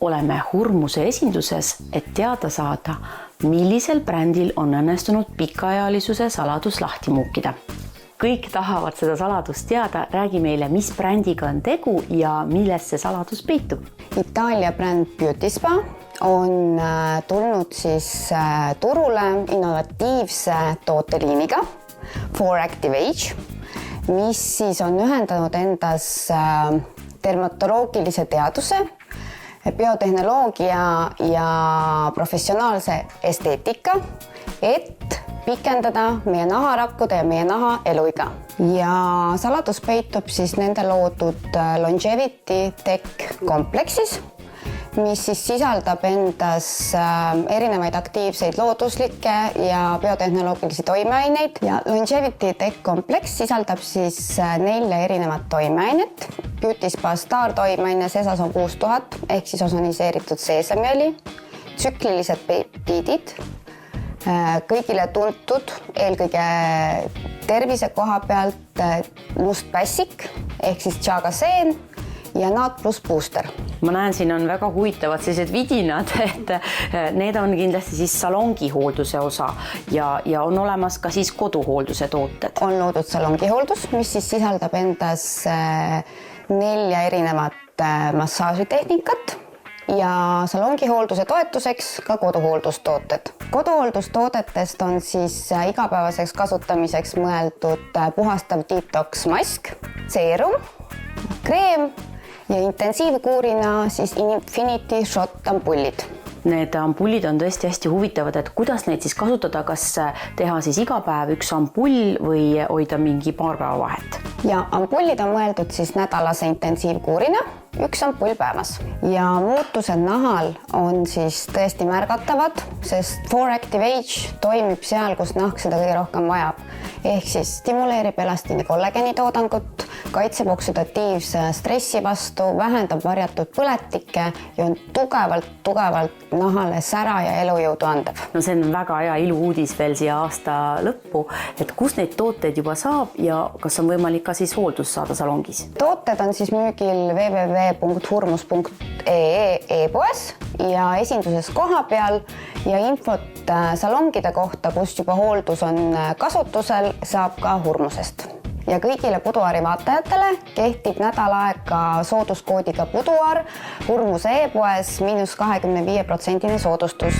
oleme Hurmuse esinduses, et teada saada, millisel brändil on õnnestunud pikaealisuse saladus lahti muukida. Kõik tahavad seda saladust teada, räägi meile, mis brändiga on tegu ja milles see saladus peitub. Itaalia bränd Beauty Spa on tulnud turule innovatiivse tooteliiniga For Active Age, mis on ühendanud endas dermatoloogilise teaduse, biotehnoloogia ja professionaalse esteetika, et pikendada meie naharakkude ja meie naha eluiga. Ja saladus peitub nende loodud Longevity Tech kompleksis, mis sisaldab endas erinevaid aktiivseid looduslikke ja biotehnoloogilisi toimeaineid. Ja Longevity Tech kompleks sisaldab 4 erinevat toimeainet. Beauty Spa Star toimeaine Sesason 6000 ehk osoniseeritud seesamiõli, tsüklilised peptiidid, kõigile tuntud, eelkõige tervise koha pealt must pässik ehk chagaseen ja NAD+ booster. Ma näen, siin on väga huvitavad sellised vidinad, et need on kindlasti salongihoolduse osa ja on olemas ka koduhoolduse tooted. On loodud salongihooldus, mis sisaldab endas 4 erinevat massaažitehnikat ja salongihoolduse toetuseks ka koduhooldustooted. Koduhooldustoodetest on igapäevaseks kasutamiseks mõeldud puhastav detox mask, seerum, kreem ja intensiivkuurina Infinity Shot ampullid. Need ampullid on tõesti hästi huvitavad, et kuidas neid kasutada, kas teha iga päev üks ampull või hoida mingi paar päeva vahet? Ja ampullid on mõeldud nädalase intensiivkuurina, üks ampull päevas. Ja muutused nahal on tõesti märgatavad, sest For Active Age toimib seal, kus nahk seda kõige rohkem vajab. Ehk stimuleerib elastin ja kollageni toodangut, kaitseb oksidatiivse stressi vastu, vähendab varjatud põletikke ja on tugevalt nahale sära ja elujõudu andev. No see on väga hea ilu-uudis veel siia aasta lõppu, et kus neid tooteid juba saab ja kas on võimalik ka hooldus saada salongis? Tooted on müügil www.hurmus.ee e-poes ja esinduses koha peal ja infot salongide kohta, kus juba hooldus on kasutusel, saab ka Hurmusest. Ja kõigile Buduari vaatajatele kehtib nädal aega sooduskoodiga Buduar Hurmuse e-poes -25% soodustus.